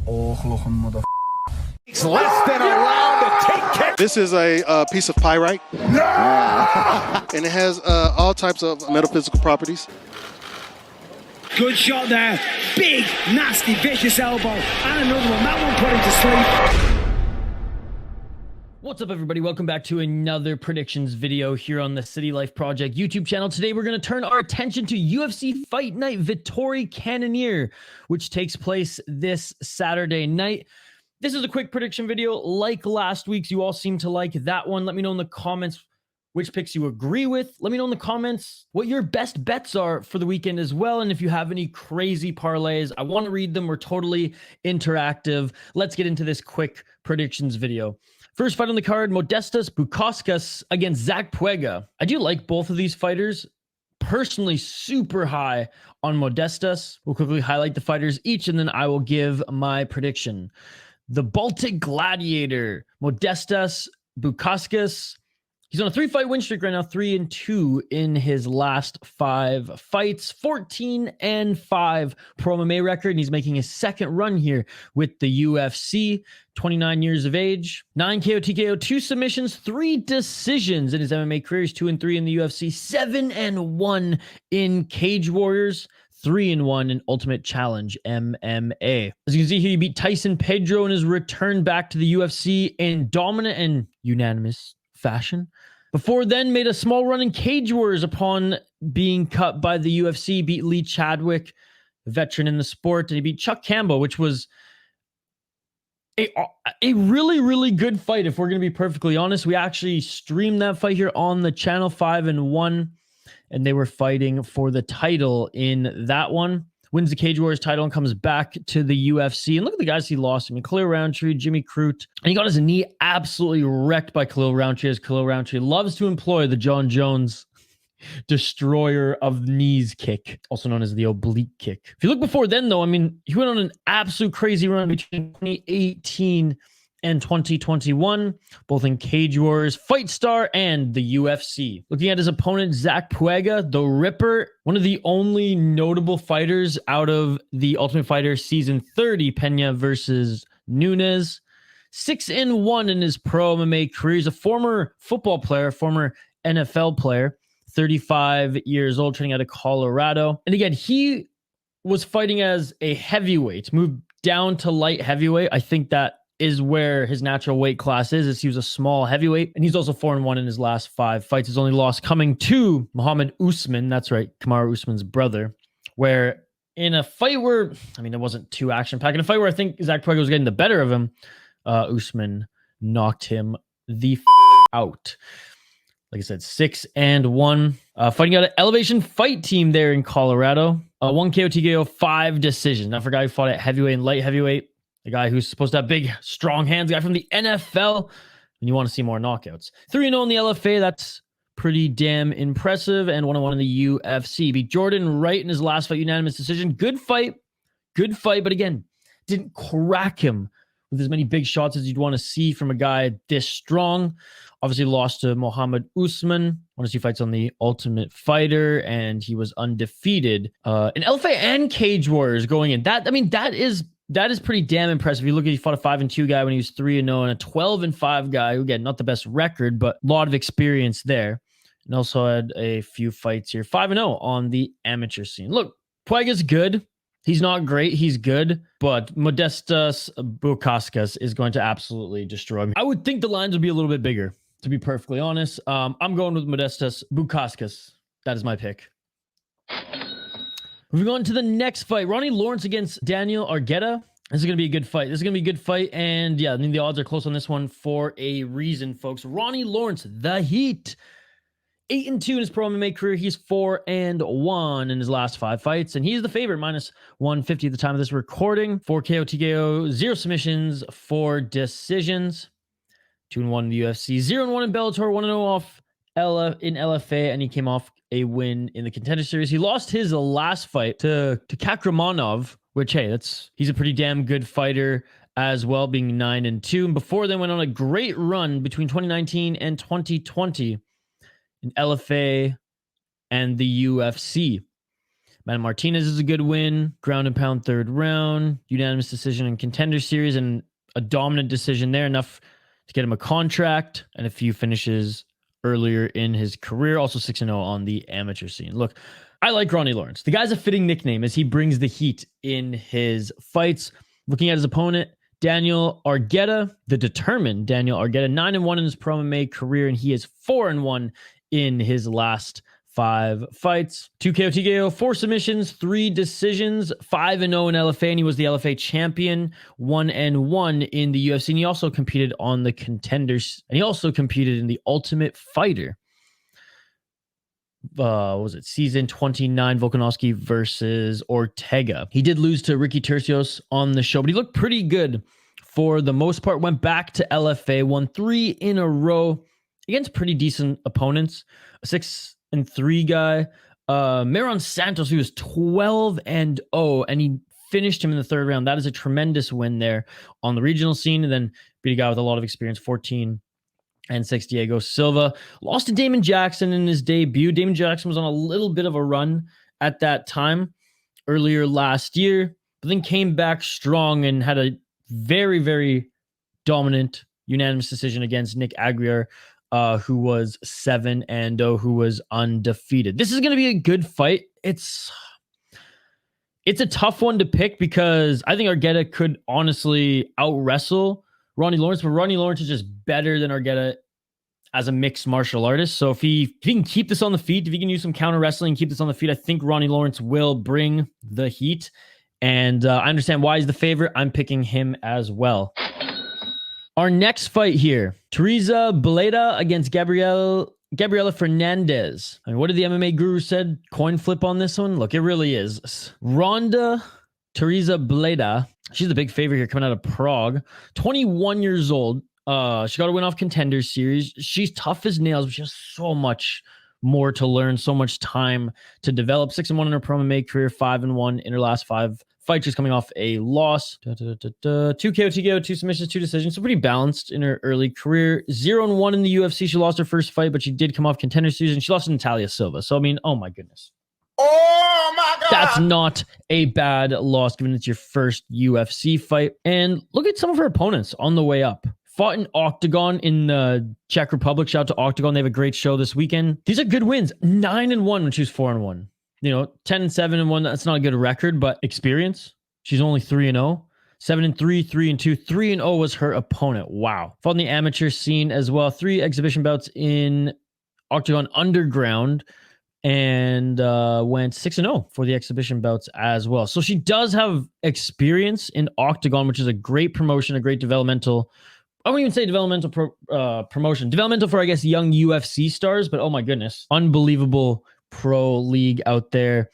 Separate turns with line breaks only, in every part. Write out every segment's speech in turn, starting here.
It's less than a round to take care.
This is a piece of pyrite. And it has all types of metaphysical properties.
Good shot there. Big, nasty, vicious elbow. And another one. That one put him to sleep.
What's up, everybody? Welcome back to another predictions video here on the City Life Project YouTube channel. Today, we're going to turn our attention to UFC Fight Night Vettori Cannonier, which takes place this Saturday night. This is a quick prediction video. Like last week's, you all seem to like that one. Let me know in the comments which picks you agree with. Let me know in the comments what your best bets are for the weekend as well. And if you have any crazy parlays, I want to read them. We're totally interactive. Let's get into this quick predictions video. First fight on the card, Modestas Bukauskas against Zac Pauga. I do like both of these fighters. Personally, super high on Modestas. We'll quickly highlight the fighters each, and then I will give my prediction. The Baltic Gladiator, Modestas Bukauskas. He's on a 3-fight win streak right now, 3-2 in his last 5 fights, 14-5 pro MMA record, and he's making his second run here with the UFC. 29 years of age, 9 KO, TKO, 2 submissions, 3 decisions in his MMA career. He's 2-3 in the UFC, 7-1 in Cage Warriors, 3-1 in Ultimate Challenge MMA. As you can see here, he beat Tyson Pedro in his return back to the UFC in dominant and unanimous fashion. Before then, made a small run in Cage Warriors upon being cut by the UFC, beat Lee Chadwick, a veteran in the sport, and he beat Chuck Campbell, which was a really, really good fight, if we're going to be perfectly honest. We actually streamed that fight here on the channel, 5-1, and they were fighting for the title in that one. Wins the Cage Warriors title and comes back to the UFC. And look at the guys he lost. I mean, Khalil Roundtree, Jimmy Crute. And he got his knee absolutely wrecked by Khalil Roundtree, as Khalil Roundtree loves to employ the John Jones destroyer of knees kick, also known as the oblique kick. If you look before then, though, I mean, he went on an absolute crazy run between 2018 and 2021, both in Cage Warriors, Fight Star, and the UFC. Looking at his opponent, Zac Pauga, the Ripper, one of the only notable fighters out of the Ultimate Fighter Season 30, Pena versus Nunes. 6-1 in his pro MMA career. He's a former football player, former NFL player, 35 years old, training out of Colorado. And again, he was fighting as a heavyweight, moved down to light heavyweight. I think that is where his natural weight class is he was a small heavyweight. And he's also 4-1 in his last 5 fights. His only loss coming to Muhammad Usman. That's right, Kamaru Usman's brother. Where in a fight where, I mean, it wasn't too action-packed. In a fight where I think Zac Pauga was getting the better of him, Usman knocked him the out. Like I said, 6-1. Fighting out an Elevation Fight Team there in Colorado. 1 KO, TKO, 5 decisions. Now for a guy who fought at heavyweight and light heavyweight, the guy who's supposed to have big, strong hands, the guy from the NFL, and you want to see more knockouts. 3-0 in the LFA, that's pretty damn impressive, and 1-1 in the UFC. Beat Jordan Wright in his last fight, unanimous decision. Good fight, but again, didn't crack him with as many big shots as you'd want to see from a guy this strong. Obviously lost to Muhammad Usman. Want to see fights on the Ultimate Fighter, and he was undefeated in LFA and Cage Warriors going in. That, I mean, that is pretty damn impressive. You look at, he fought a 5-2 guy when he was 3-0, and a 12-5 guy who, again, not the best record, but a lot of experience there. And also had a few fights here. 5-0 on the amateur scene. Look, Pauga's good. He's not great. He's good. But Modestas Bukauskas is going to absolutely destroy him. I would think the lines would be a little bit bigger, to be perfectly honest. I'm going with Modestas Bukauskas. That is my pick. Moving on to the next fight. Ronnie Lawrence against Daniel Argueta. This is going to be a good fight. And yeah, I mean, the odds are close on this one for a reason, folks. Ronnie Lawrence, the Heat. 8-2 in his pro MMA career. He's 4-1 in his last 5 fights. And he's the favorite, minus 150 at the time of this recording. 4 KO, TKO, 0 submissions, 4 decisions. 2-1 in the UFC. 0-1 in Bellator. 1-0 off in LFA. And he came off a win in the Contender Series. He lost his last fight to Kakramanov, which, hey, he's a pretty damn good fighter as well, being 9-2. And before then, went on a great run between 2019 and 2020 in LFA and the UFC. Man Martinez is a good win. Ground and pound 3rd round. Unanimous decision in Contender Series and a dominant decision there. Enough to get him a contract and a few finishes earlier in his career. Also 6-0 on the amateur scene. Look, I like Ronnie Lawrence. The guy's a fitting nickname as he brings the heat in his fights. Looking at his opponent, Daniel Argueta, the determined Daniel Argueta, 9-1 in his pro MMA career, and he is 4-1 in his last 5 fights. 2 KO, TKO, 4 submissions, 3 decisions, 5-0 in LFA, and he was the LFA champion, 1-1 in the UFC, and he also competed on the Contenders, and he also competed in the Ultimate Fighter. What was it? Season 29, Volkanovski versus Ortega. He did lose to Ricky Tercios on the show, but he looked pretty good for the most part. Went back to LFA, won 3 in a row against pretty decent opponents. A 6-3 guy. Maron Santos, he was 12-0, and he finished him in the 3rd round. That is a tremendous win there on the regional scene, and then beat a guy with a lot of experience, 14-6 Diego Silva. Lost to Damon Jackson in his debut. Damon Jackson was on a little bit of a run at that time earlier last year, but then came back strong and had a very, very dominant unanimous decision against Nick Aguirre, who was 7-0, who was undefeated. This is going to be a good fight. It's a tough one to pick because I think Argueta could honestly out-wrestle Ronnie Lawrence, but Ronnie Lawrence is just better than Argueta as a mixed martial artist. So if he can keep this on the feet, if he can use some counter wrestling and keep this on the feet, I think Ronnie Lawrence will bring the heat. And I understand why he's the favorite. I'm picking him as well. Our next fight here, Teresa Beleda against Gabriela Fernandez. I mean, what did the MMA guru said? Coin flip on this one? Look, it really is. Ronda Teresa Beleda. She's the big favorite here coming out of Prague. 21 years old. She got a win off Contender Series. She's tough as nails, but she has so much more to learn, so much time to develop. 6-1 in her pro MMA career, 5-1 in her last 5 fights. She's coming off a loss. 2 KO, TKO, 2 submissions, 2 decisions. So pretty balanced in her early career. 0-1 in the UFC. She lost her first fight, but she did come off Contender Series, and she lost to Natalia Silva. So, I mean, oh my goodness.
Oh my God.
That's not a bad loss, given it's your first UFC fight. And look at some of her opponents on the way up. Fought in Octagon in the Czech Republic. Shout out to Octagon. They have a great show this weekend. These are good wins. 9-1 when she was 4-1. 10-7-1. That's not a good record, but experience. She's only 3-0. 7-3, 3-2. 3-0 was her opponent. Wow. Fought in the amateur scene as well. 3 exhibition bouts in Octagon Underground. And went 6-0 for the exhibition bouts as well. So she does have experience in Octagon, which is a great promotion, a great developmental. I wouldn't even say developmental promotion. Developmental for, I guess, young UFC stars. But oh my goodness, unbelievable pro league out there.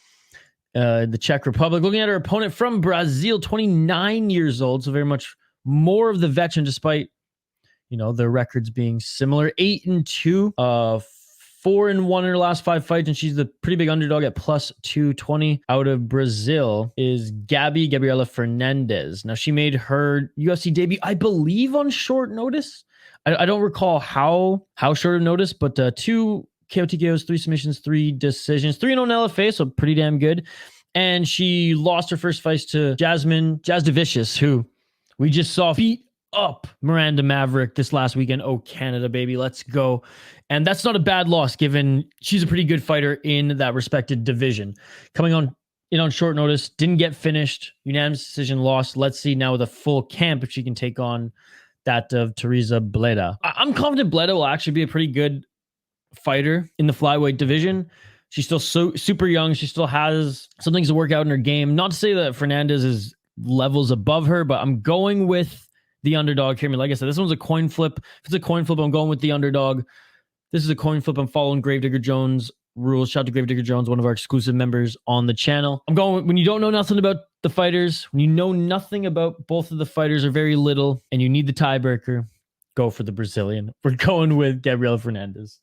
The Czech Republic. Looking at her opponent from Brazil, 29 years old. So very much more of the veteran, despite, their records being similar. 8-2. 4-1 in her last 5 fights, and she's the pretty big underdog at plus 220. Out of Brazil is Gabriela Fernandez. Now, she made her UFC debut, I believe, on short notice. I don't recall how short of notice, but 2 KO TKOs, 3 submissions, 3 decisions, 3-0 in LFA, so pretty damn good. And she lost her first fight to Jazz DeVicious, who we just saw beat up Miranda Maverick this last weekend. Oh, Canada, baby, let's go. And that's not a bad loss, given she's a pretty good fighter in that respected division. Coming on short notice, didn't get finished, unanimous decision loss. Let's see now with a full camp if she can take on that of Teresa Beleda. I'm confident Beleda will actually be a pretty good fighter in the flyweight division. She's still so super young. She still has some things to work out in her game. Not to say that Fernandez is levels above her, but I'm going with the underdog here. I mean, like I said, this one's a coin flip. If it's a coin flip, I'm going with the underdog. This is a coin flip. I'm following Gravedigger Jones rules. Shout out to Gravedigger Jones, one of our exclusive members on the channel. I'm going when you don't know nothing about the fighters, when you know nothing about both of the fighters or very little, and you need the tiebreaker, go for the Brazilian. We're going with Gabriela Fernandez.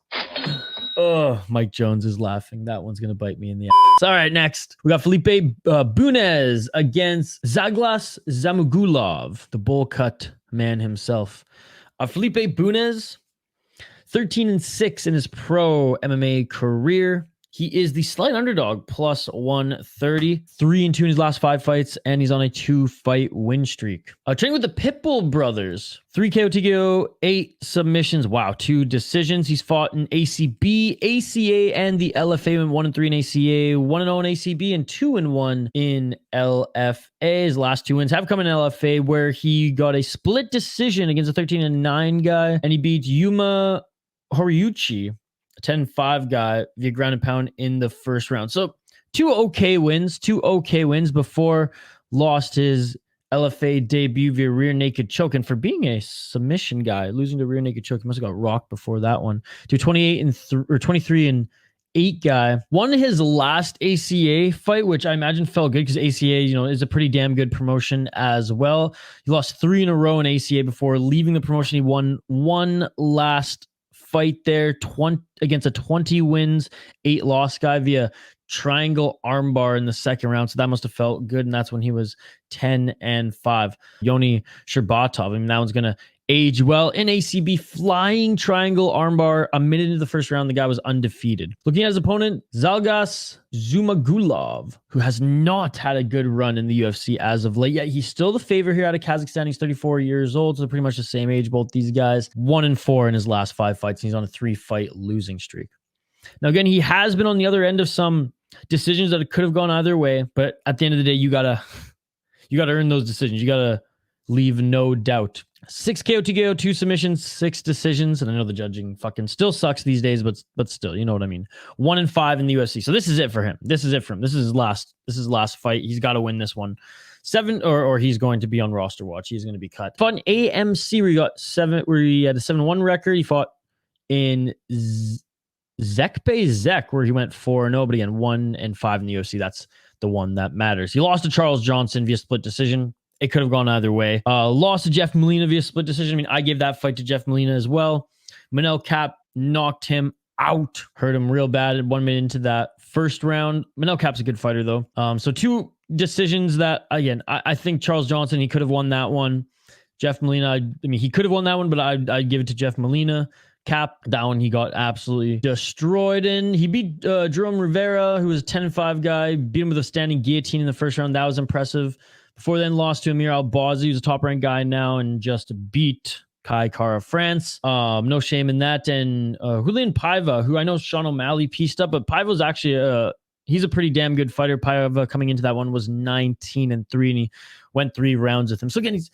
Oh, Mike Jones is laughing. That one's going to bite me in the ass. All right, next. We got Felipe Bunez against Zaglas Zamugulov, the bowl cut man himself. Felipe Bunez, 13-6 in his pro MMA career. He is the slight underdog, plus 130. 3-2 in his last 5 fights, and he's on a 2-fight win streak. Training with the Pitbull brothers. 3 KO, TKO, 8 submissions. Wow, 2 decisions. He's fought in ACB, ACA, and the LFA. Went 1-3 in ACA, 1-0 in ACB, and 2-1 in LFA. His last 2 wins have come in LFA, where he got a split decision against a 13-9 guy, and he beat Yuma Horiuchi, 10-5 guy via ground and pound in the first round. So 2 okay wins before lost his LFA debut via rear naked choke. And for being a submission guy, losing to rear naked choke, he must have got rocked before that one. To 23-8 guy, won his last ACA fight, which I imagine felt good because ACA, is a pretty damn good promotion as well. He lost 3 in a row in ACA before leaving the promotion. He won one last fight there, against a 20 wins, 8 loss guy via triangle armbar in the second round. So that must have felt good. And that's when he was 10-5. Yoni Sherbatov. That one's going to age well. In ACB, flying triangle armbar. A minute into the first round, the guy was undefeated. Looking at his opponent, Zalgas Zumagulov, who has not had a good run in the UFC as of late. Yet he's still the favorite here out of Kazakhstan. He's 34 years old, so they're pretty much the same age, both these guys. 1-4 in his last 5 fights. And he's on a 3-fight losing streak. Now, again, he has been on the other end of some decisions that could have gone either way, but at the end of the day, you gotta earn those decisions. You gotta leave no doubt. 6 KO, TKO, 2 submissions, 6 decisions. And I know the judging fucking still sucks these days, but still, you know what I mean. 1-5 in the UFC. So this is it for him. This is his last fight. He's got to win this one. 7 or he's going to be on roster watch. He's going to be cut. Fought in AMC where he had a 7-1 record. He fought in Zek, where he went 4-0, but again, 1-5 in the UFC. That's the one that matters. He lost to Charles Johnson via split decision. It could have gone either way. Lost to Jeff Molina via split decision. I gave that fight to Jeff Molina as well. Manel Cap knocked him out. Hurt him real bad 1 minute into that first round. Manel Cap's a good fighter, though. So 2 decisions that, again, I think Charles Johnson, he could have won that one. Jeff Molina, he could have won that one, but I'd give it to Jeff Molina. Cap, that one he got absolutely destroyed in. He beat Jerome Rivera, who was a 10-5 guy. Beat him with a standing guillotine in the first round. That was impressive. Before then, lost to Amir Albazi, who's a top-ranked guy now, and just beat Kai Kara France. No shame in that. And Julian Paiva, who I know Sean O'Malley pieced up, but Paiva's actually he's a pretty damn good fighter. Paiva coming into that one was 19-3, and he went 3 rounds with him. So again, he's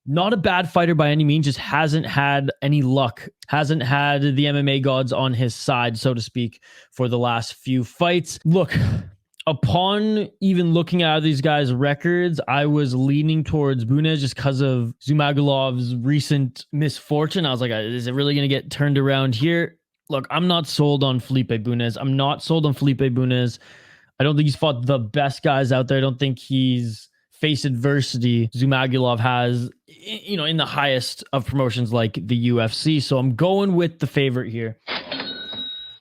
not a bad fighter by any means, just hasn't had any luck. Hasn't had the MMA gods on his side, so to speak, for the last few fights. Look, upon even looking at these guys' records, I was leaning towards Bunez just because of Zumagulov's recent misfortune. I was like, is it really going to get turned around here? Look, I'm not sold on Felipe Bunez. I don't think he's fought the best guys out there. I don't think he's faced adversity Zumagulov has, in the highest of promotions like the UFC. So I'm going with the favorite here.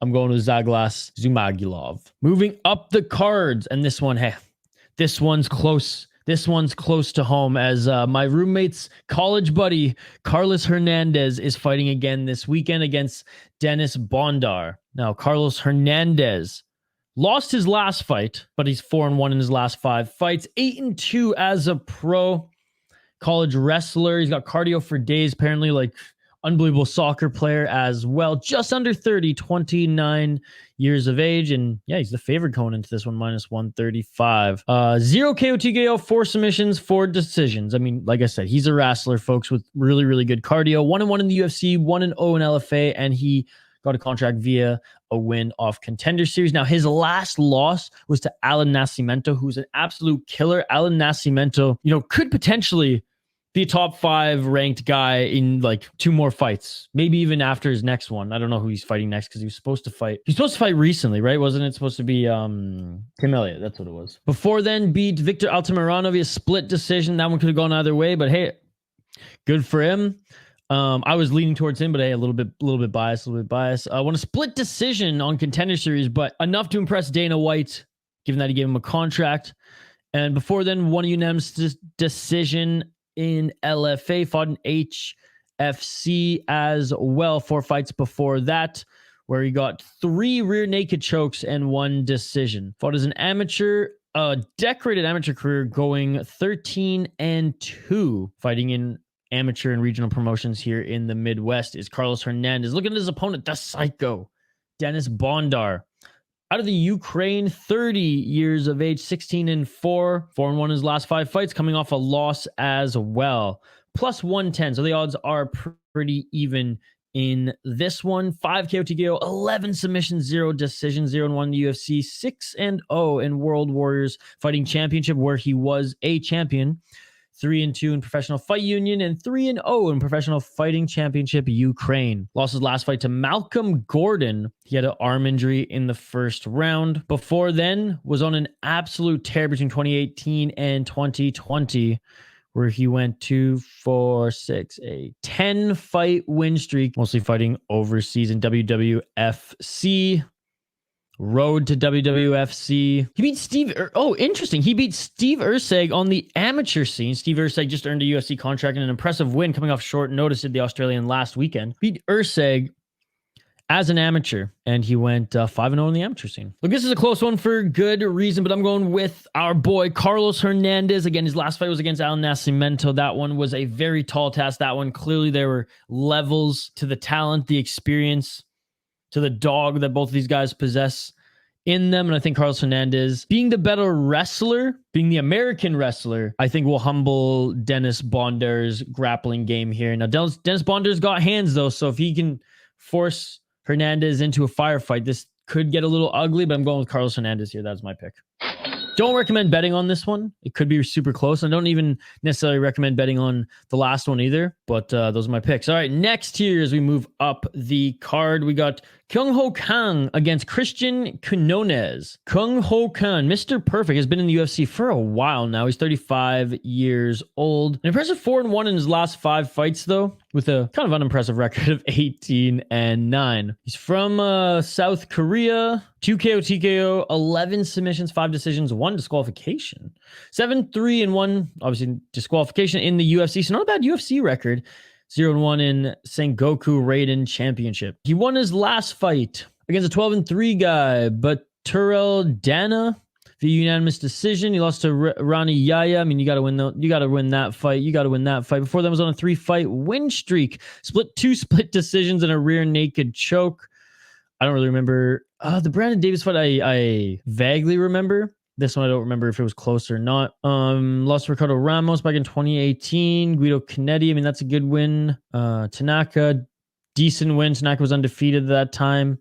I'm going with Zaglas Zumagulov. Moving up the cards, and this one's close. This one's close to home as my roommate's college buddy, Carlos Hernandez, is fighting again this weekend against Dennis Bondar. Now, Carlos Hernandez lost his last fight, but he's 4-1 in his last 5 fights. 8-2 as a pro college wrestler. He's got cardio for days, apparently, like unbelievable soccer player as well. Just under 30, 29 years of age. And yeah, he's the favorite going into this one, minus 135. 0 KO, TKO, 4 submissions, 4 decisions. Like I said, he's a wrestler, folks, with really, really good cardio. 1-1 in the UFC, 1-0 in LFA, and he got a contract via a win off Contender Series. Now, his last loss was to Alan Nascimento, who's an absolute killer. Alan Nascimento, could potentially be a top 5 ranked guy in like 2 more fights, maybe even after his next one. I don't know who he's fighting next because he was supposed to fight recently, right? Wasn't it supposed to be Tim Elliott? That's what it was. Before then, beat Victor Altamirano via split decision. That one could have gone either way, but hey, good for him. I was leaning towards him, but hey, a little bit biased. I won a split decision on Contender Series, but enough to impress Dana White, given that he gave him a contract. And before then, won a unanimous decision in LFA, fought in HFC as well. 4 fights before that. where he got 3 rear naked chokes and 1 decision. Fought as an amateur, a decorated amateur career, going 13-2, fighting in amateur and regional promotions here in the Midwest. Is Carlos Hernandez. Looking at his opponent, the Psycho, Dennis Bondar. Out of the Ukraine, 30 years of age, 16-4, 4-1 in his last 5 fights, coming off a loss as well. Plus 110, so the odds are pretty even in this one. 5 KO TKO, 11 submissions, 0 decisions, 0-1 in the UFC, 6-0 in World Warriors Fighting Championship, where he was a champion. 3-2 in Professional Fight Union, and 3-0 in Professional Fighting Championship Ukraine. Lost his last fight to Malcolm Gordon. He had an arm injury in the first round. Before then, was on an absolute tear between 2018 and 2020, where he went 2, 4, 6, 8, 10 fight win streak, mostly fighting overseas in WWFC. Road to WWFC. He beat interesting. He beat Steve Erceg on the amateur scene. Steve Erceg just earned a UFC contract and an impressive win coming off short notice at the Australian last weekend. Beat Erceg as an amateur, and he went 5-0 in the amateur scene. Look, this is a close one for good reason, but I'm going with our boy Carlos Hernandez. Again, his last fight was against Al Nascimento. That one was a very tall task. That one, clearly there were levels to the talent, the experience, to the dog that both of these guys possess in them. And I think Carlos Hernandez, being the better wrestler, being the American wrestler, I think will humble Dennis Bondar's grappling game here. Now, Dennis Bondar's got hands, though, so if he can force Hernandez into a firefight, this could get a little ugly, but I'm going with Carlos Hernandez here. That's my pick. Don't recommend betting on this one. It could be super close. I don't even necessarily recommend betting on the last one either, but those are my picks. All right, next here as we move up the card, we got Kyung Ho Kang against Christian Quinones. Kyung Ho Kang, Mr. Perfect, has been in the UFC for a while now. He's 35 years old. An impressive 4-1 in his last 5 fights, though, with a kind of unimpressive record of 18-9. He's from South Korea. 2 KO TKO, 11 submissions, 5 decisions, 1 disqualification. 7-3-1, obviously disqualification in the UFC. So not a bad UFC record. 0-1 in Sengoku Raiden Championship. He won his last fight against a 12-3 guy, but Turel Dana via unanimous decision. He lost to Raoni Yaya. I mean, you got to win that fight. You got to win that fight. Before that was on a 3-fight win streak. 2 split decisions and a rear naked choke. I don't really remember the Brandon Davis fight. I vaguely remember. This one I don't remember if it was close or not. Lost to Ricardo Ramos back in 2018. Guido Canetti, I mean, that's a good win. Tanaka, decent win. Tanaka was undefeated at that time.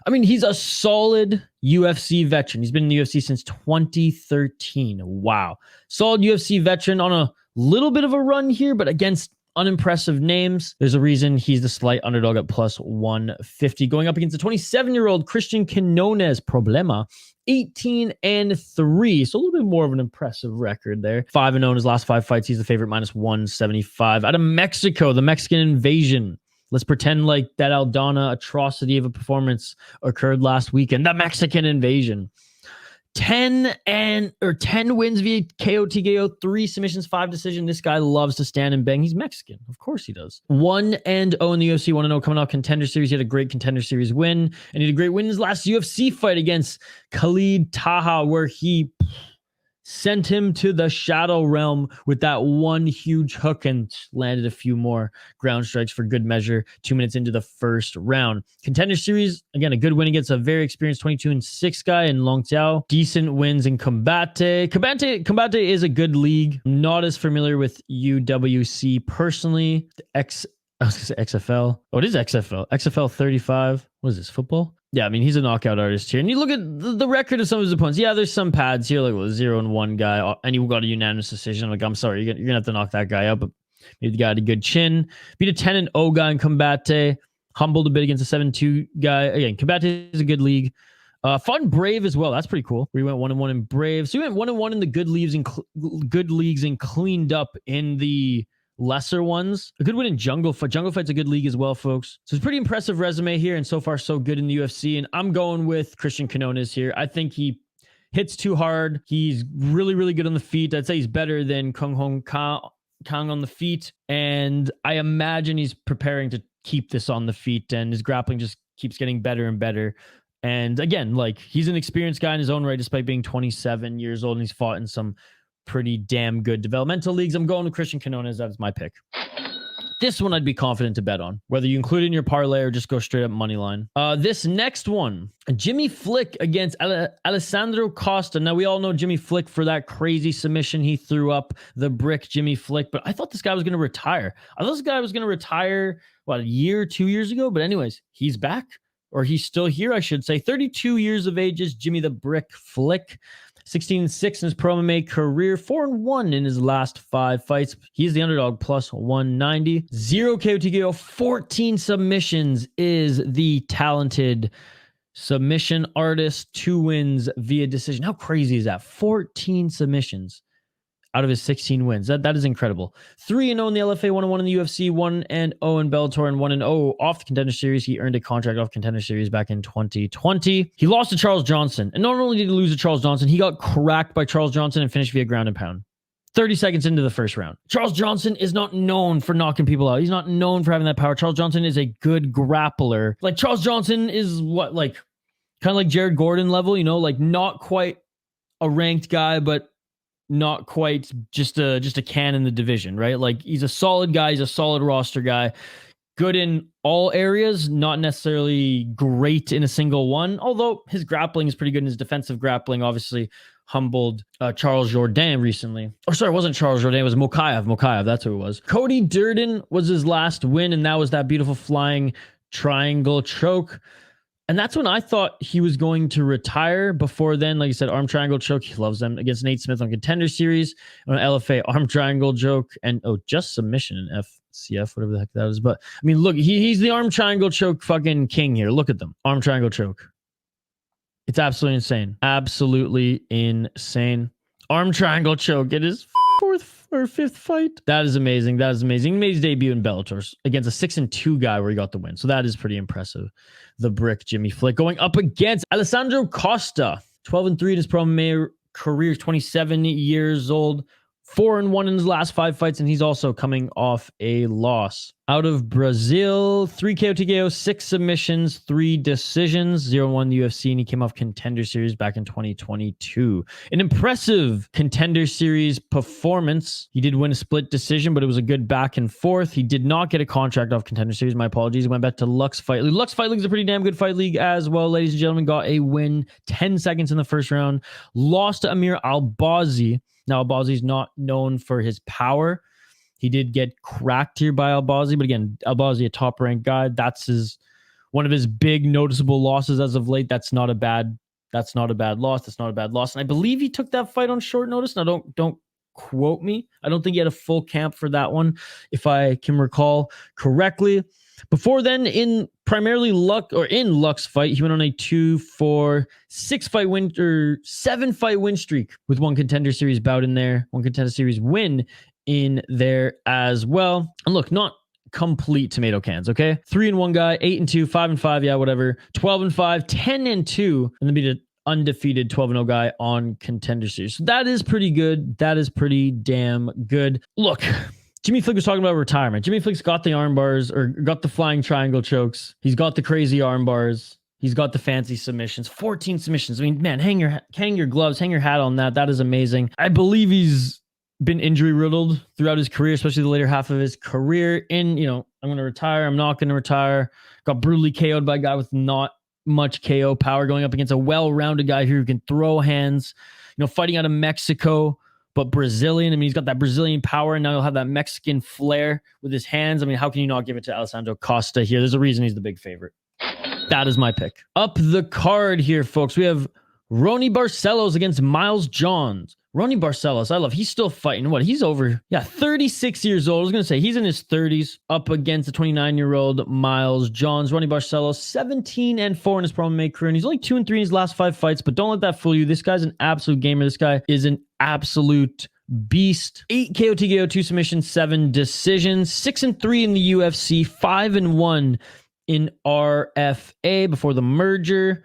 I mean, he's a solid UFC veteran. He's been in the UFC since 2013. Wow. Solid UFC veteran on a little bit of a run here, but against unimpressive names. There's a reason he's the slight underdog at plus 150. Going up against the 27-year-old Christian Quinones, Problema, 18-3. So a little bit more of an impressive record there. 5-0 in his last 5 fights. He's the favorite, minus 175. Out of Mexico, the Mexican invasion. Let's pretend like that Aldana atrocity of a performance occurred last weekend. The Mexican invasion. 10 wins via KO TKO, 3 submissions, 5 decisions. This guy loves to stand and bang. He's Mexican. Of course he does. 1-0 in the UFC, 1-0 coming out Contender Series. He had a great Contender Series win, and he had a great win in his last UFC fight against Khalid Taha, where he sent him to the shadow realm with that one huge hook and landed a few more ground strikes for good measure 2 minutes into the first round. Contender Series, again, a good win against a very experienced 22-6 guy in Long Tiao. Decent wins in Combate. Combate is a good league. Not as familiar with UWC personally. I was going to say XFL. Oh, it is XFL. XFL 35. What is this, football? Yeah, I mean, he's a knockout artist here. And you look at the record of some of his opponents. Yeah, there's some pads here, like 0-1 guy, and he got a unanimous decision. I'm like, I'm sorry, you're going to have to knock that guy out, but maybe the guy had a good chin. Beat a 10-0 guy in Combate. Humbled a bit against a 7-2 guy. Again, Combate is a good league. Fought in Brave as well. That's pretty cool. We went 1-1 in Brave. So we went 1-1 in the good leagues and cleaned up in the lesser ones. A good win in Jungle Fight. Jungle Fight's a good league as well, folks. So it's a pretty impressive resume here, and so far so good in the UFC. And I'm going with Christian Quinones here. I think he hits too hard. He's really, really good on the feet. I'd say he's better than Kyung Ho Kang on the feet. And I imagine he's preparing to keep this on the feet, and his grappling just keeps getting better and better. And again, like, he's an experienced guy in his own right, despite being 27 years old, and he's fought in some pretty damn good developmental leagues. I'm going to Christian Cannonier. That's my pick. This one I'd be confident to bet on, whether you include it in your parlay or just go straight up money line. This next one, Jimmy Flick against Alessandro Costa. Now, we all know Jimmy Flick for that crazy submission he threw up the brick, Jimmy Flick, but I thought this guy was going to retire. I thought this guy was going to retire, what, a year, 2 years ago? But anyways, he's back, or he's still here, I should say. 32 years of age is Jimmy the Brick Flick. 16-6 in his pro MMA career, 4-1 in his last 5 fights. He's the underdog, plus 190. 0 KO TKO, 14 submissions is the talented submission artist. 2 wins via decision. How crazy is that? 14 submissions out of his 16 wins. That is incredible. 3-0 in the LFA, 1-1 in the UFC, 1-0 in Bellator, and 1-0 off the Contender Series. He earned a contract off Contender Series back in 2020. He lost to Charles Johnson. And not only did he lose to Charles Johnson, he got cracked by Charles Johnson and finished via ground and pound. 30 seconds into the first round. Charles Johnson is not known for knocking people out. He's not known for having that power. Charles Johnson is a good grappler. Like, Charles Johnson is what, like, kind of like Jared Gordon level, you know, like, not quite a ranked guy, but not quite just a can in the division, right? Like, he's a solid guy. He's a solid roster guy. Good in all areas, not necessarily great in a single one, although his grappling is pretty good, and his defensive grappling obviously humbled Charles Jourdain recently. Or sorry, it wasn't Charles Jourdain, it was Mokaev, that's who it was. Cody Durden was his last win, and that was that beautiful flying triangle choke. And that's when I thought he was going to retire. Before then, like I said, arm triangle choke. He loves them against Nate Smith on Contender Series. On LFA, arm triangle choke. And, just submission in FCF, whatever the heck that is. But, I mean, look, he's the arm triangle choke fucking king here. Look at them. Arm triangle choke. It's absolutely insane. Absolutely insane. Arm triangle choke. It is 4th or 5th fight. That is amazing. That is amazing. He made his debut in Bellator against a 6-2 guy where he got the win. So that is pretty impressive. The brick Jimmy Flick going up against Alessandro Costa. 12-3 in his pro MMA career, 27 years old. 4-1 in his last 5 fights, and he's also coming off a loss. Out of Brazil, 3 KO TKO, 6 submissions, 3 decisions, 0-1 in the UFC, and he came off Contender Series back in 2022. An impressive Contender Series performance. He did win a split decision, but it was a good back and forth. He did not get a contract off Contender Series. My apologies. He went back to Lux Fight League. Lux Fight League is a pretty damn good fight league as well, ladies and gentlemen. Got a win, 10 seconds in the first round. Lost to Amir Albazi. Now, Albazi's not known for his power. He did get cracked here by Albazi, but again, Albazi, a top-ranked guy. That's one of his big noticeable losses as of late. That's not a bad loss. That's not a bad loss. And I believe he took that fight on short notice. Now, don't quote me. I don't think he had a full camp for that one, if I can recall correctly. Before then, in Lux Fight, he went on a 7-fight win streak with 1 Contender Series bout in there, 1 Contender Series win in there as well. And look, not complete tomato cans, okay? 3-1 guy, 8-2, 5-5, yeah, whatever. 12-5, 10-2, and then beat an undefeated 12-0 guy on Contender Series. So that is pretty good. That is pretty damn good. Look, Jimmy Flick was talking about retirement. Jimmy Flick's got the arm bars, or got the flying triangle chokes. He's got the crazy arm bars. He's got the fancy submissions. 14 submissions. I mean, man, hang your gloves, hang your hat on that. That is amazing. I believe he's been injury riddled throughout his career, especially the later half of his career. I'm going to retire. I'm not going to retire. Got brutally KO'd by a guy with not much KO power, going up against a well-rounded guy who can throw hands, fighting out of Mexico, but Brazilian. I mean, he's got that Brazilian power, and now he'll have that Mexican flair with his hands. I mean, how can you not give it to Alessandro Costa here? There's a reason he's the big favorite. That is my pick. Up the card here, folks, we have Raoni Barcelos against Miles Johns. Raoni Barcelos, he's still fighting. He's over, 36 years old. I was going to say, he's in his 30s, up against the 29-year-old Miles Johns. Raoni Barcelos, 17-4 in his pro MMA career, and he's only 2-3 in his last 5 fights, but don't let that fool you. This guy's an absolute gamer. This guy is an absolute beast. 8 KO TKO, 2 submissions, 7 decisions, 6-3 in the UFC, 5-1 in RFA before the merger,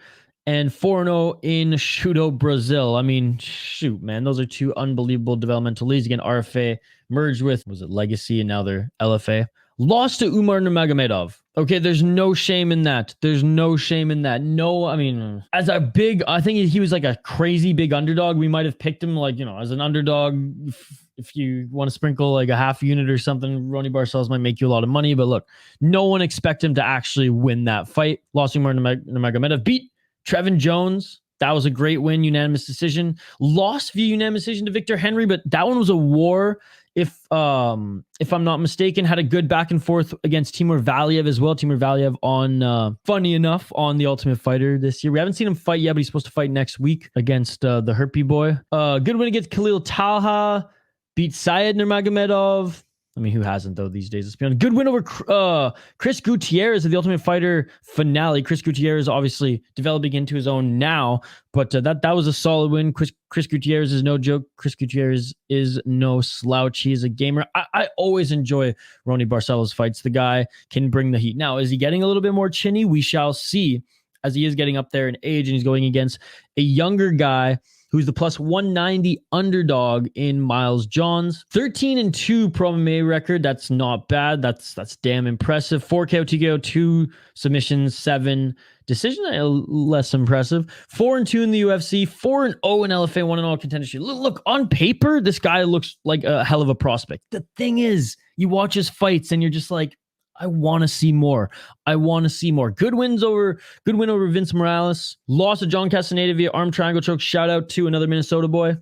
and 4-0 in Shudo, Brazil. I mean, shoot, man. Those are 2 unbelievable developmental leagues. Again, RFA merged with, Legacy, and now they're LFA. Lost to Umar Nurmagomedov Okay, there's no shame in that. There's no shame in that. No, I mean, as a big, I think he was like a crazy big underdog. We might have picked him like, as an underdog. If you want to sprinkle like a half unit or something, Raoni Barcelos might make you a lot of money. But look, no one expected him to actually win that fight. Lost to Nurmagomedov, beat Trevin Jones. That was a great win, unanimous decision. Lost via unanimous decision to Victor Henry, but that one was a war. If I'm not mistaken, had a good back and forth against Timur Valiev as well. Timur Valiev on, funny enough, on The Ultimate Fighter this year. We haven't seen him fight yet, but he's supposed to fight next week against the Herpy boy. Good win against Khalil Talha. Beat Syed Nurmagomedov. I mean, who hasn't, though, these days? Let's be honest. Good win over Chris Gutierrez at the Ultimate Fighter finale. Chris Gutierrez obviously developing into his own now, but that was a solid win. Chris Gutierrez is no joke. Chris Gutierrez is no slouch. He's a gamer. I always enjoy Raoni Barcelos fights. The guy can bring the heat. Now, is he getting a little bit more chinny? We shall see, as he is getting up there in age, and he's going against a younger guy who's the plus 190 underdog in Miles Johns. 13-2 pro MMA record. That's not bad. That's damn impressive. 4 KO, TKO, 2 submissions, 7 decision. Less impressive. 4-2 in the UFC. 4-0 in LFA. 1-0 contendership. Look, on paper, this guy looks like a hell of a prospect. The thing is, you watch his fights and you're just like, I want to see more. I want to see more. Good win over Vince Morales. Lost to John Castaneda via arm triangle choke. Shout out to another Minnesota boy,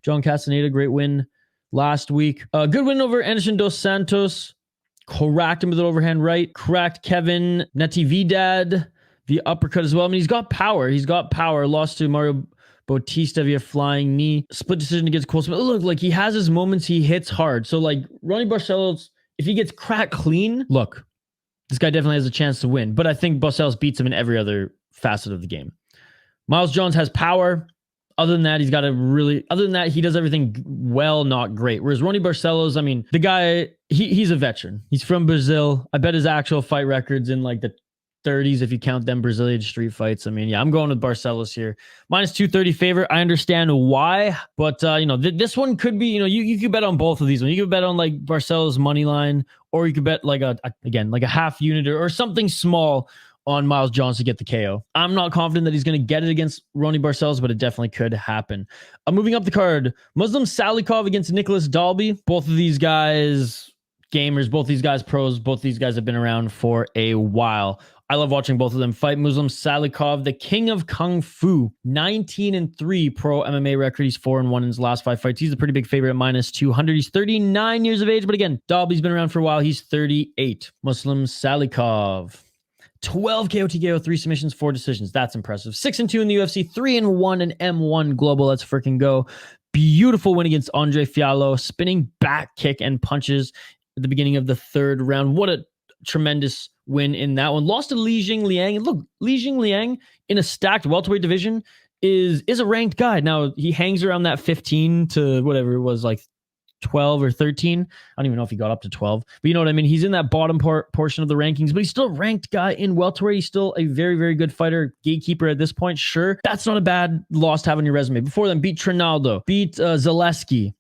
John Castaneda. Great win last week. Good win over Anderson Dos Santos. Cracked him with an overhand right. Cracked Kevin Natividad via uppercut as well. I mean, he's got power. Lost to Mario Bautista via flying knee. Split decision against Cole Smith. Look, like he has his moments. He hits hard. So like Raoni Barcelos, if he gets cracked clean, look, this guy definitely has a chance to win. But I think Barcelos beats him in every other facet of the game. Miles Johns has power. Other than that, he does everything well, not great. Whereas Raoni Barcelos, I mean, the guy, he's a veteran. He's from Brazil. I bet his actual fight record's in like the 30s if you count them Brazilian street fights. I mean, yeah, I'm going with Barcelos here. Minus 230 favorite. I understand why, but this one could be, you could bet on both of these. You could bet on like Barcelos money line, or you could bet like a half unit or something small on Miles Johns to get the KO. I'm not confident that he's going to get it against Raoni Barcelos, but it definitely could happen. Moving up the card, Muslim Salikhov against Nicolas Dalby. Both of these guys gamers, both these guys pros, both these guys have been around for a while. I love watching both of them fight. Muslim Salikhov, the king of Kung Fu, 19-3 pro MMA record. He's 4-1 in his last 5 fights. He's a pretty big favorite at minus 200. He's 39 years of age, but again, Dalby's been around for a while. He's 38. Muslim Salikhov, 12 KO, TKO, 3 submissions, 4 decisions. That's impressive. 6-2 in the UFC, 3-1 in M1 Global. Let's freaking go. Beautiful win against Andre Fiallo. Spinning back kick and punches at the beginning of the 3rd round. What a tremendous win in that one. Lost to Li Jingliang. And look, Li Jingliang in a stacked welterweight division is a ranked guy. Now, he hangs around that 15 to whatever it was, like 12 or 13. I don't even know if he got up to 12. But you know what I mean? He's in that bottom portion of the rankings, but he's still a ranked guy in welterweight. He's still a very, very good fighter, gatekeeper at this point. Sure, that's not a bad loss to have on your resume. Before then, beat Trinaldo, beat Zaleski,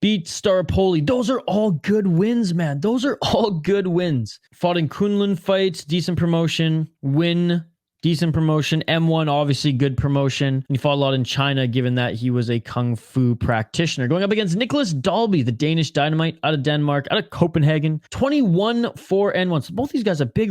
beat Staropoli. Those are all good wins, man. Those are all good wins. Fought in Kunlun fights, decent promotion. Win, decent promotion. M1, obviously good promotion. And he fought a lot in China, given that he was a Kung Fu practitioner. Going up against Nicolas Dalby, the Danish Dynamite, out of Denmark, out of Copenhagen. 21-4-1. So both these guys have big,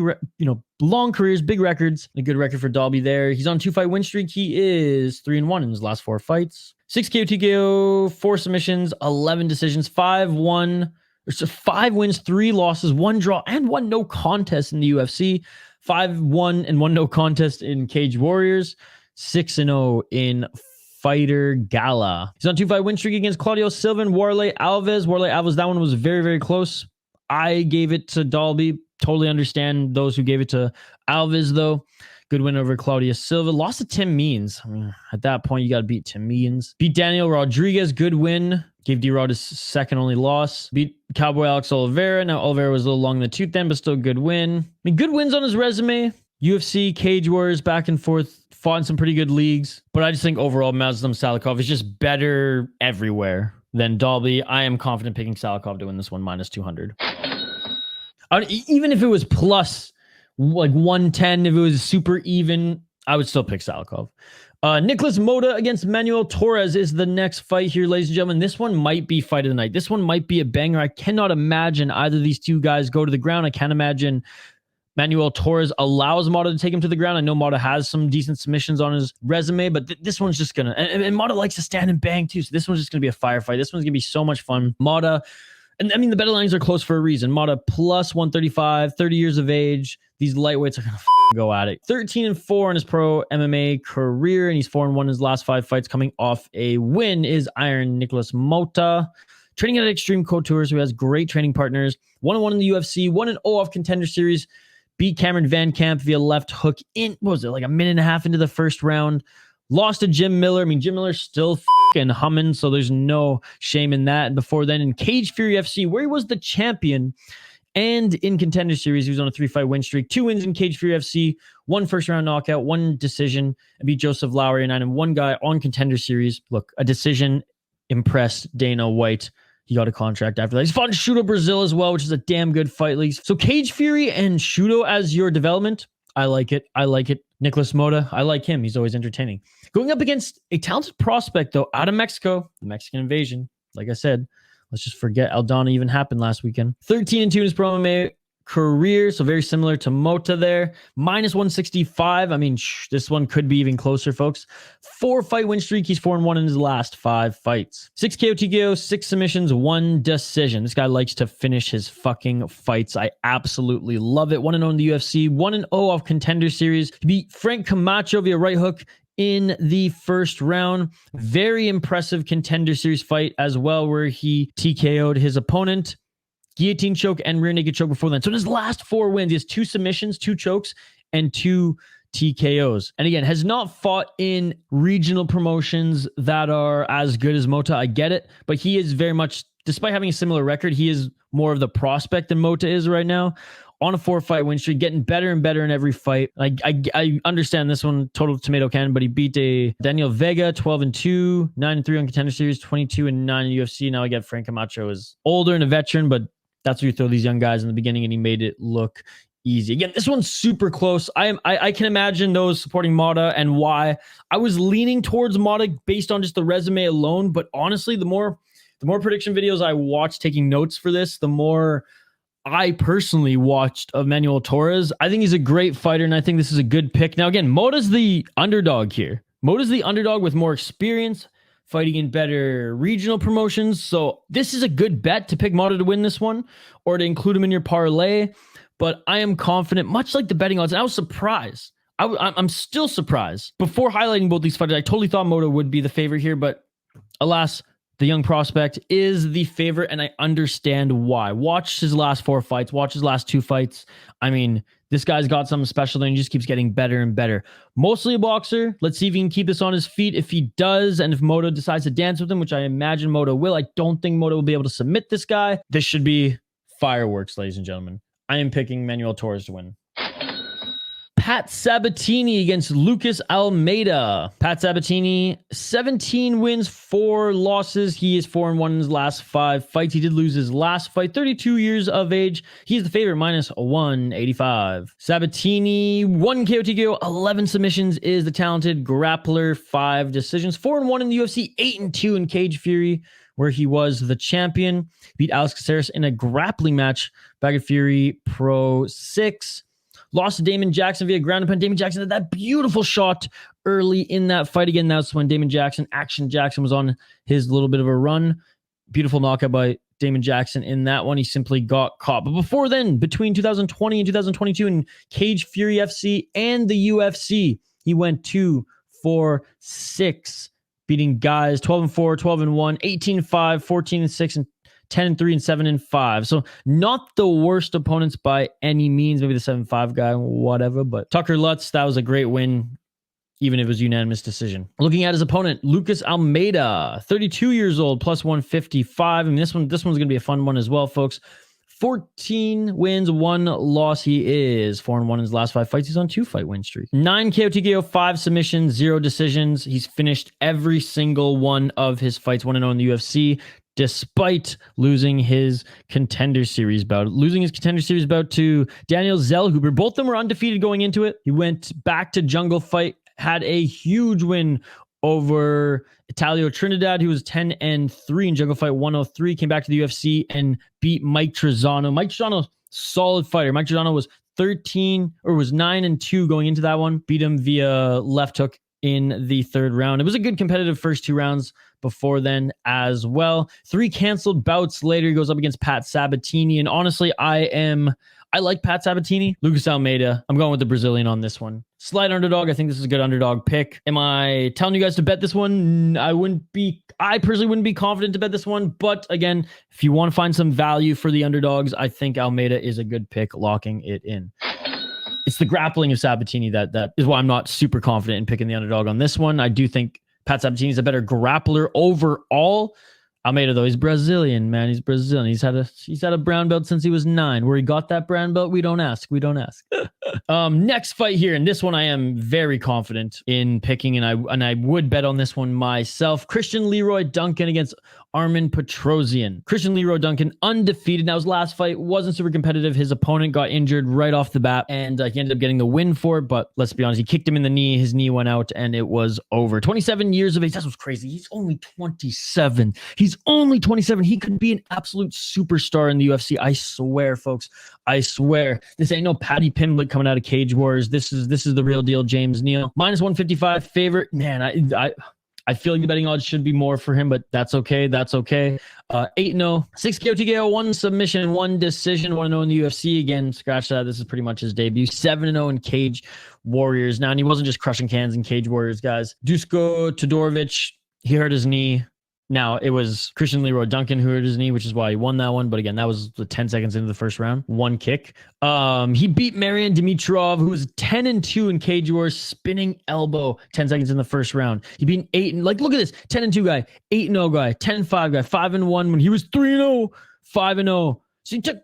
long careers, big records. A good record for Dalby there. He's on 2-fight win streak. He is 3-1 in his last 4 fights. 6 KO, TKO, 4 submissions, 11 decisions, 5 wins, 3 losses, 1 draw, and 1 no contest in the UFC. 5-1 and 1 no contest in Cage Warriors. 6-0 in Fighter Gala. He's on 2-fight win streak against Claudio Silva and Warley Alves. That one was very, very close. I gave it to Dalby. Totally understand those who gave it to Alves, though. Good win over Claudio Silva. Lost to Tim Means. I mean, at that point, you got to beat Tim Means. Beat Daniel Rodriguez. Good win. Gave D-Rod his second only loss. Beat Cowboy Alex Oliveira. Now, Oliveira was a little long in the tooth then, but still good win. I mean, good wins on his resume. UFC, Cage Warriors, back and forth. Fought in some pretty good leagues. But I just think overall, Muslim Salikhov is just better everywhere than Dalby. I am confident picking Salikhov to win this one, minus 200. Even if it was plus like 110. If it was super even, I would still pick Salikhov. Nicolas Motta against Manuel Torres is the next fight here, ladies and gentlemen. This one might be fight of the night. This one might be a banger. I cannot imagine either of these two guys go to the ground. I can't imagine Manuel Torres allows Motta to take him to the ground. I know Motta has some decent submissions on his resume, but this one's just gonna, and Motta likes to stand and bang too, so this one's just gonna be a firefight. This one's gonna be so much fun. Motta, and I mean, the better lines are close for a reason. Motta plus 135, 30 years of age. These lightweights are gonna go at it. 13-4 in his pro MMA career, and he's 4-1 in his last 5 fights, coming off a win. Is Iron Nicolas Motta. Training at Extreme Couture, who has great training partners. 1-1 in the UFC, 1-0 off Contender Series. Beat Cameron Van Camp via left hook in, what was it, like a minute and a half into the first round. Lost to Jim Miller. I mean, Jim Miller's still fucking humming, so there's no shame in that. And before then, in Cage Fury FC, where he was the champion, and in Contender Series, he was on a 3-fight win streak. 2 wins in Cage Fury FC, 1 first-round knockout, 1 decision, and beat Joseph Lowry and 1 guy on Contender Series. Look, a decision impressed Dana White. He got a contract after that. He's fought in Shudo Brazil as well, which is a damn good fight league. So Cage Fury and Shudo as your development, I like it. I like it. Nicolas Motta, I like him. He's always entertaining. Going up against a talented prospect, though, out of Mexico, the Mexican invasion. Like I said, let's just forget Aldana even happened last weekend. 13-2 in his pro MMA career, so very similar to Motta there. Minus 165. I mean, this one could be even closer, folks. 4-fight win streak. He's 4-1 in his last 5 fights. 6 KO, TKO, 6 submissions, 1 decision. This guy likes to finish his fucking fights. I absolutely love it. 1-0 in the UFC, 1-0 off Contender Series. He beat Frank Camacho via right hook in the first round. Very impressive Contender Series fight as well, where he TKO'd his opponent. Guillotine choke and rear naked choke before then. So in his last 4 wins, he has 2 submissions, 2 chokes, and 2 TKOs. And again, has not fought in regional promotions that are as good as Motta. I get it. But he is very much, despite having a similar record, he is more of the prospect than Motta is right now. On a 4-fight win streak, getting better and better in every fight. I understand this one, total tomato can, but he beat a Daniel Vega, 12-2, 9-3 on Contender Series, 22-9 in UFC. Now I get Frank Camacho is older and a veteran, but that's where you throw these young guys in the beginning, and he made it look easy. Again, this one's super close. I can imagine those supporting Motta and why. I was leaning towards Motta based on just the resume alone, but honestly, the more prediction videos I watched taking notes for this, the more I personally watched of Manuel Torres. I think he's a great fighter, and I think this is a good pick. Now, again, Motta's the underdog here. Motta's the underdog with more experience, fighting in better regional promotions. So this is a good bet to pick Motta to win this one or to include him in your parlay. But I am confident, much like the betting odds. And I was surprised. I'm still surprised. Before highlighting both these fighters, I totally thought Motta would be the favorite here. But alas, the young prospect is the favorite, and I understand why. Watch his last 4 fights. Watch his last 2 fights. I mean, this guy's got something special, and he just keeps getting better and better. Mostly a boxer. Let's see if he can keep this on his feet. If he does, and if Motta decides to dance with him, which I imagine Motta will, I don't think Motta will be able to submit this guy. This should be fireworks, ladies and gentlemen. I am picking Manuel Torres to win. Pat Sabatini against Lucas Almeida. Pat Sabatini, 17 wins, 4 losses. He is 4-1 in his last 5 fights. He did lose his last fight, 32 years of age. He is the favorite, minus 185. Sabatini, 1 KO, TKO, 11 submissions, is the talented grappler, 5 decisions. 4-1 in the UFC, 8-2 in Cage Fury, where he was the champion. Beat Alex Caceres in a grappling match back at Fury Pro 6. Lost to Damon Jackson via ground and pound. Damon Jackson had that beautiful shot early in that fight. Again, that's when Action Jackson was on his little bit of a run. Beautiful knockout by Damon Jackson in that one. He simply got caught. But before then, between 2020 and 2022 in Cage Fury FC and the UFC, he went 2-4-6, beating guys 12-4, 12-1, 18-5, 14-6, and 10-3 and 7-5. So not the worst opponents by any means. Maybe the 7-5 guy, whatever. But Tucker Lutz, that was a great win, even if it was unanimous decision. Looking at his opponent, Lucas Almeida, 32 years old, plus 155. I mean, this one's going to be a fun one as well, folks. 14 wins, 1 loss. He is 4-1 in his last 5 fights. He's on 2-fight win streak. 9 KO, TKO, 5 submissions, 0 decisions. He's finished every single one of his fights 1-0 in the UFC, despite losing his Contender Series bout. To Daniel Zellhuber. Both of them were undefeated going into it. He went back to Jungle Fight, had a huge win over Italio Trinidad, who was 10-3 in Jungle Fight 103, came back to the UFC and beat Mike Trizano. Mike Trizano, solid fighter. Mike Trizano was 9-2 going into that one. Beat him via left hook in the 3rd round. It was a good competitive first 2 rounds before then as well. 3 canceled bouts later, he goes up against Pat Sabatini. And honestly, I like Pat Sabatini. Lucas Almeida, I'm going with the Brazilian on this one. Slight underdog. I think this is a good underdog pick. Am I telling you guys to bet this one? I personally wouldn't be confident to bet this one. But again, if you want to find some value for the underdogs, I think Almeida is a good pick, locking it in. It's the grappling of Sabatini that is why I'm not super confident in picking the underdog on this one. I do think Pat Sabatini is a better grappler overall. Almeida, though, he's Brazilian, man. He's Brazilian. He's had a brown belt since he was 9. Where he got that brown belt, we don't ask. Next fight here, and this one I am very confident in picking, and I would bet on this one myself. Christian Leroy Duncan against Armen Petrosyan. Christian Leroy Duncan undefeated. Now his last fight wasn't super competitive. His opponent got injured right off the bat, and he ended up getting the win for it. But let's be honest, he kicked him in the knee. His knee went out, and it was over. 27 years of age. That's what's crazy. He's only 27. He's only 27. He could be an absolute superstar in the UFC. I swear, folks. I swear. This ain't no Paddy Pimblett coming out of Cage Wars. This is the real deal. James Neal. -155 favorite. Man, I feel like the betting odds should be more for him, but that's okay. 8-0, 6 KO, TKO, 1 submission, 1 decision, 1-0 in the UFC. Again, scratch that. This is pretty much his debut. 7-0 in Cage Warriors. Now, and he wasn't just crushing cans in Cage Warriors, guys. Dusko Todorovic, he hurt his knee. Now, it was Christian Leroy Duncan who hurt his knee, which is why he won that one. But again, that was the 10 seconds into the first round. 1 kick. He beat Marian Dimitrov, who was 10-2 in Cage Wars, spinning elbow 10 seconds in the first round. He beat 8, look at this, 10-2 guy, 8-0 guy, 10-5 guy, 5-1 when he was 3-0, 5-0. So he took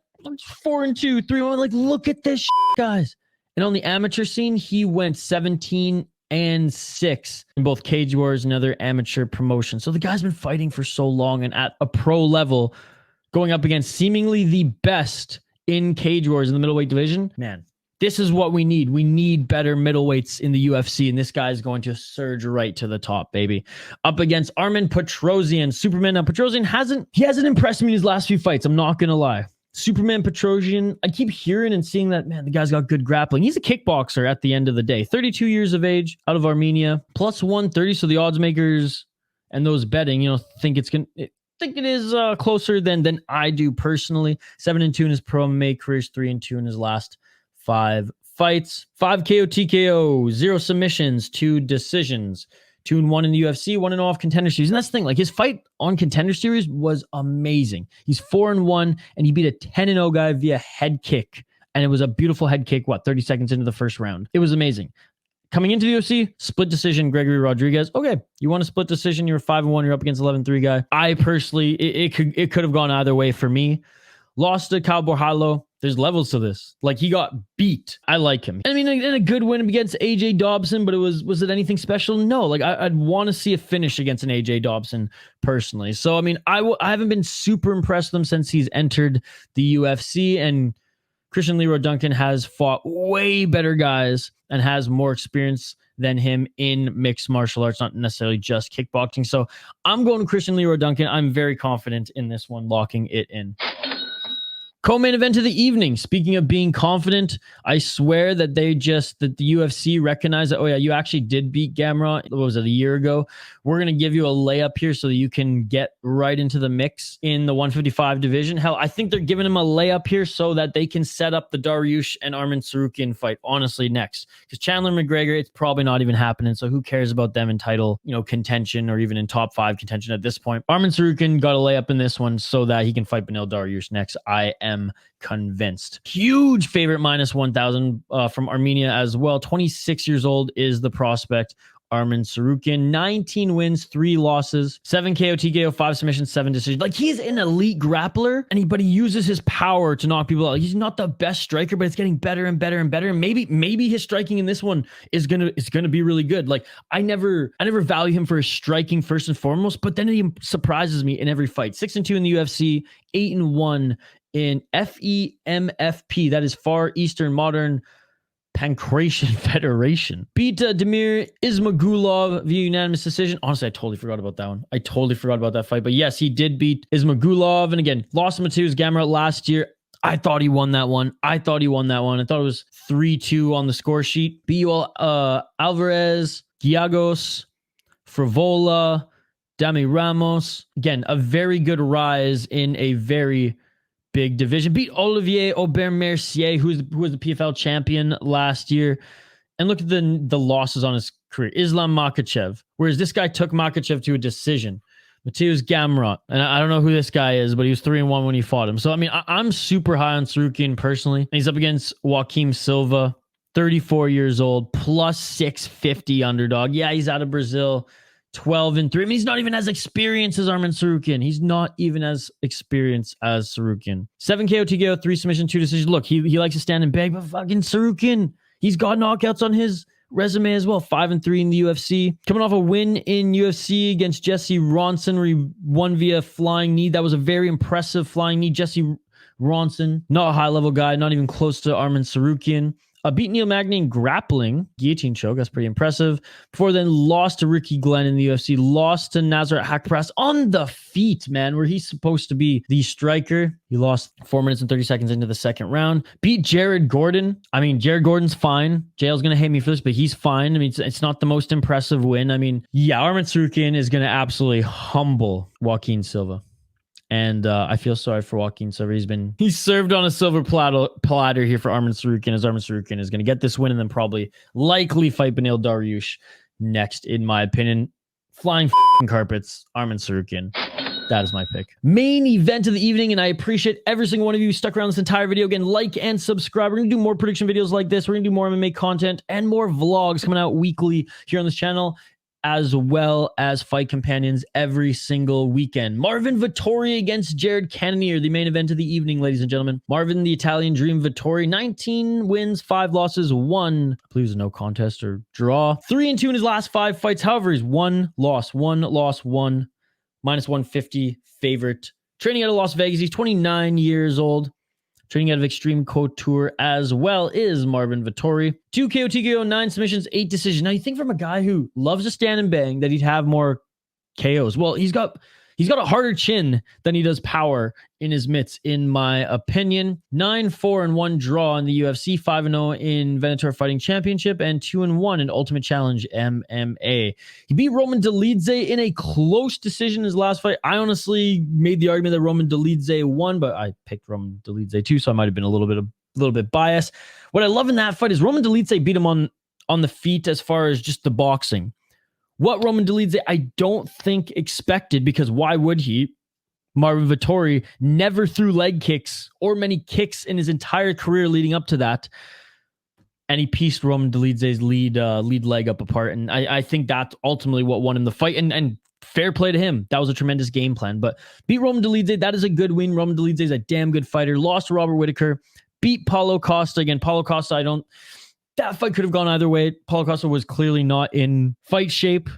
4-2, 3-1. Look at this guys. And on the amateur scene, he went 17-6 in both Cage Wars and other amateur promotions. So the guy's been fighting for so long and at a pro level, going up against seemingly the best in Cage Wars in the middleweight division. Man, this is what we need. We need better middleweights in the UFC, and this guy's going to surge right to the top, baby. Up against Armen Petrosyan, Superman. Now, Petrosyan hasn't impressed me in his last few fights. I'm not going to lie. Superman Petrosyan, I keep hearing and seeing that, man, the guy's got good grappling. He's a kickboxer at the end of the day. 32 years of age, out of Armenia, +130. So the odds makers and those betting, think it is closer than I do personally. 7-2 in his pro MMA career, 3-2 in his last 5 fights. 5 KO, TKO, 0 submissions, 2 decisions. 2-1 in the UFC, 1-0 off Contender Series. And that's the thing, his fight on Contender Series was amazing. He's 4-1, and he beat a 10-0 guy via head kick. And it was a beautiful head kick, 30 seconds into the first round. It was amazing. Coming into the UFC, split decision, Gregory Rodriguez. Okay, you want a split decision, you're 5-1, you're up against 11-3 guy. I personally, it could have gone either way for me. Lost to Kyle Borjalo. There's levels to this. He got beat. I like him. I mean, in a good win against AJ Dobson, but was it anything special? No. I'd want to see a finish against an AJ Dobson personally. So, I mean, I haven't been super impressed with him since he's entered the UFC, and Christian Leroy Duncan has fought way better guys and has more experience than him in mixed martial arts, not necessarily just kickboxing. So I'm going to Christian Leroy Duncan. I'm very confident in this one, locking it in. Co-main event of the evening. Speaking of being confident, I swear that the UFC recognized that, oh yeah, you actually did beat Gamrot. What was it, a year ago? We're going to give you a layup here so that you can get right into the mix in the 155 division. Hell, I think they're giving him a layup here so that they can set up the Dariush and Armen Tsarukyan fight, honestly, next. Because Chandler McGregor, it's probably not even happening, so who cares about them in title, contention or even in top 5 contention at this point. Armen Tsarukyan got a layup in this one so that he can fight Beneil Dariush next. I am convinced. Huge favorite, -1,000 from Armenia as well. 26 years old is the prospect. Armen Tsarukyan. 19 wins, 3 losses, 7 KO, TKO, 5 submissions, 7 decisions. Like, he's an elite grappler, but he uses his power to knock people out. He's not the best striker, but it's getting better and better and better. And maybe his striking in this one is gonna be really good. Like, I never value him for his striking first and foremost, but then he surprises me in every fight. 6-2 in the UFC, 8-1 in FEMFP. That is Far Eastern Modern Pancration Federation. Beat Damir Ismagulov via unanimous decision. Honestly, I totally forgot about that one. I totally forgot about that fight. But yes, he did beat Ismagulov. And again, lost to Mateusz Gamrot last year. I thought he won that one. I thought it was 3-2 on the score sheet. Biol Alvarez, Giagos, Frivola, Dami Ramos. Again, a very good rise in a very big division. Beat Olivier Aubert-Mercier, who was the PFL champion last year. And look at the losses on his career. Islam Makhachev, whereas this guy took Makhachev to a decision. Mateusz Gamrot, and I don't know who this guy is, but he was 3-1 when he fought him. So, I mean, I'm super high on Tsarukyan personally. And he's up against Joaquim Silva, 34 years old, plus 650 underdog. Yeah, he's out of Brazil. 12-3. I mean, he's not even as experienced as Armen Tsarukyan. He's not even as experienced as Tsarukyan. 7 KO, TKO, 3 submission, 2 decisions. Look, he likes to stand and beg, but fucking Tsarukyan, he's got knockouts on his resume as well. 5-3 in the UFC. Coming off a win in UFC against Jesse Ronson, where he won via flying knee. That was a very impressive flying knee. Jesse Ronson, not a high-level guy, not even close to Armen Tsarukyan. Beat Neil Magny in grappling, guillotine choke. That's pretty impressive. Before then, lost to Ricky Glenn in the UFC. Lost to Nazar Hakparas on the feet, man, where he's supposed to be the striker. He lost 4 minutes and 30 seconds into the second round. Beat Jared Gordon. I mean, Jared Gordon's fine. JL's going to hate me for this, but he's fine. I mean, it's not the most impressive win. I mean, yeah, Armen Tsarukyan is going to absolutely humble Joaquim Silva. And I feel sorry for Joaquim Silva. He's served on a silver platter here for Armen Tsarukyan, as Armen Tsarukyan is going to get this win and then likely fight Beneil Dariush next, in my opinion. Flying carpets, Armen Tsarukyan. That is my pick. Main event of the evening, and I appreciate every single one of you who stuck around this entire video. Again, like and subscribe. We're going to do more prediction videos like this. We're going to do more MMA content and more vlogs coming out weekly here on this channel, as well as fight companions every single weekend. Marvin Vettori against Jared Cannonier, the main event of the evening, ladies and gentlemen. Marvin, the Italian Dream Vettori, 19 wins, 5 losses, 1, I believe, no contest or draw. 3-2 in his last 5 fights. However, he's 1 loss, minus 150 favorite. Training out of Las Vegas. He's 29 years old. Training out of Extreme Couture as well is Marvin Vettori. 2 KO, TKO, 9 submissions, 8 decisions. Now, you think from a guy who loves to stand and bang that he'd have more KOs. Well, he's got a harder chin than he does power in his mitts, in my opinion. 9-4-1 draw in the UFC, 5-0 in Venator Fighting Championship, and 2-1 in Ultimate Challenge MMA. He beat Roman Dolidze in a close decision in his last fight. I honestly made the argument that Roman Dolidze won, but I picked Roman Dolidze too, so I might have been a little bit biased. What I love in that fight is Roman Dolidze beat him on the feet as far as just the boxing. What Roman Dolidze, I don't think, expected, because why would he? Marvin Vettori never threw leg kicks or many kicks in his entire career leading up to that. And he pieced Roman Dolidze's lead leg up apart. And I think that's ultimately what won him the fight. And fair play to him. That was a tremendous game plan. But beat Roman Dolidze, that is a good win. Roman Dolidze is a damn good fighter. Lost to Robert Whittaker. Beat Paulo Costa. Again, Paulo Costa, that fight could have gone either way. Paulo Costa was clearly not in fight shape.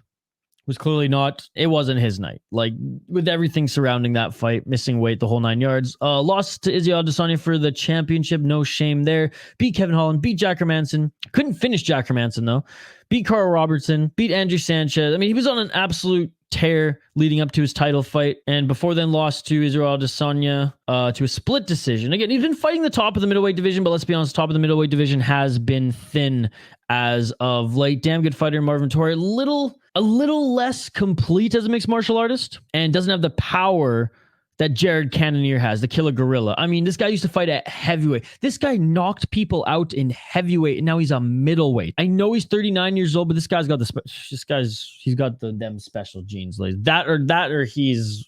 It wasn't his night. Like, with everything surrounding that fight, missing weight, the whole 9 yards. Lost to Israel Adesanya for the championship. No shame there. Beat Kevin Holland. Beat Jack Hermanson. Couldn't finish Jack Hermanson, though. Beat Carl Robertson. Beat Andrew Sanchez. I mean, he was on an absolute tear leading up to his title fight, and before then lost to Israel Adesanya to a split decision. Again, he's been fighting the top of the middleweight division, but let's be honest, top of the middleweight division has been thin as of late. Damn good fighter Marvin Vettori, a little less complete as a mixed martial artist, and doesn't have the power that Jared Cannonier has, the killer gorilla. I mean, this guy used to fight at heavyweight. This guy knocked people out in heavyweight, and now he's a middleweight. I know he's 39 years old, but this guy's got he's got them special genes. Like that or he's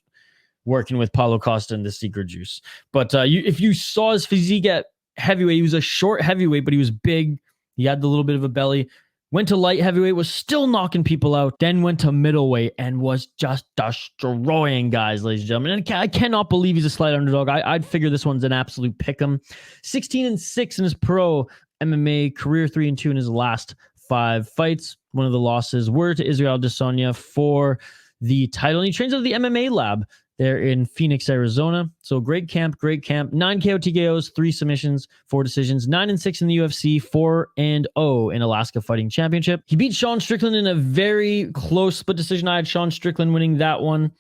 working with Paulo Costa and the secret juice. But if you saw his physique at heavyweight, he was a short heavyweight, but he was big. He had the little bit of a belly. Went to light heavyweight, was still knocking people out. Then went to middleweight and was just destroying guys, ladies and gentlemen. And I cannot believe he's a slight underdog. I'd figure this one's an absolute pick'em. 16-6 in his pro MMA career, 3-2 in his last 5 fights. One of the losses were to Israel Adesanya for the title. And he trains at the MMA lab there in Phoenix, Arizona. So great camp, great camp. 9 KO TKOs, 3 submissions, 4 decisions, 9-6 in the UFC, 4-0 in Alaska Fighting Championship. He beat Sean Strickland in a very close split decision. I had Sean Strickland winning that one.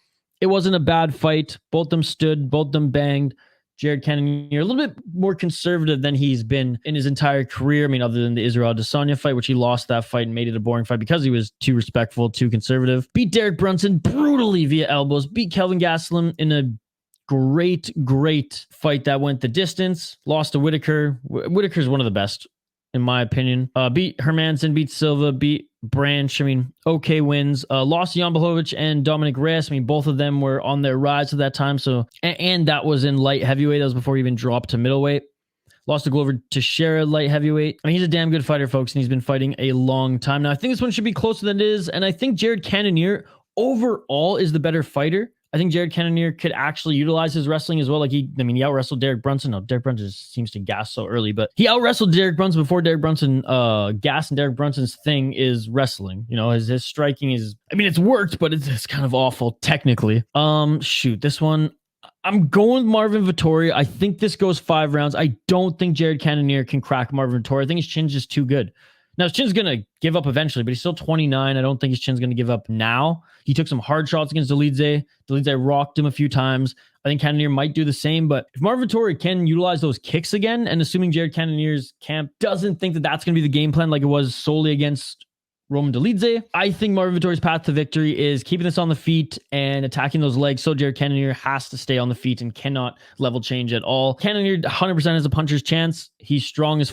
It wasn't a bad fight. Both of them stood, both of them banged. Jared Cannonier, a little bit more conservative than he's been in his entire career. I mean, other than the Israel Adesanya fight, which he lost that fight and made it a boring fight because he was too respectful, too conservative. Beat Derek Brunson brutally via elbows. Beat Kelvin Gastelum in a great fight that went the distance. Lost to Whitaker. Whitaker's one of the best, in my opinion. Beat Hernandez, beat Silva, beat Branch. I mean, okay wins. Lost to Jan Blachowicz and Dominic Reyes. I mean, both of them were on their rise at that time. So, and that was in light heavyweight. That was before he even dropped to middleweight. Lost to Glover Teixeira, light heavyweight. I mean, he's a damn good fighter, folks, and he's been fighting a long time. Now, I think this one should be closer than it is, and I think Jared Cannonier overall is the better fighter. I think Jared Cannonier could actually utilize his wrestling as well. Like he out-wrestled Derek Brunson. No, Derek Brunson just seems to gas so early, but he out-wrestled Derek Brunson before Derek Brunson gas, and Derek Brunson's thing is wrestling. You know, his striking is, I mean, it's worked, but it's kind of awful technically. Shoot, this one, I'm going with Marvin Vettori. I think this goes 5 rounds. I don't think Jared Cannonier can crack Marvin Vettori. I think his chin's just too good. Now, his chin's going to give up eventually, but he's still 29. I don't think his chin's going to give up now. He took some hard shots against Dolidze. Dolidze rocked him a few times. I think Cannonier might do the same, but if Marvin Vettori can utilize those kicks again, and assuming Jared Cannonier's camp doesn't think that that's going to be the game plan like it was solely against Roman Dolidze, I think Marvin Vettori's path to victory is keeping this on the feet and attacking those legs, so Jared Cannonier has to stay on the feet and cannot level change at all. Cannonier 100% has a puncher's chance. He's strong as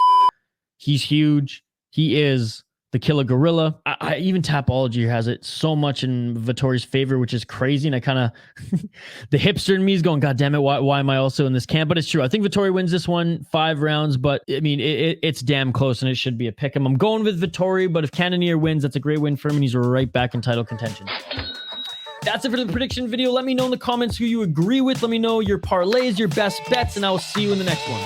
he's huge. He is the killer gorilla. I even Tapology has it so much in Vettori's favor, which is crazy. And I kind of, the hipster in me is going, God damn it, why am I also in this camp? But it's true. I think Vettori wins this one 5 rounds, but I mean, it's damn close and it should be a pick 'em. I'm going with Vettori, but if Cannonier wins, that's a great win for him and he's right back in title contention. That's it for the prediction video. Let me know in the comments who you agree with. Let me know your parlays, your best bets, and I will see you in the next one.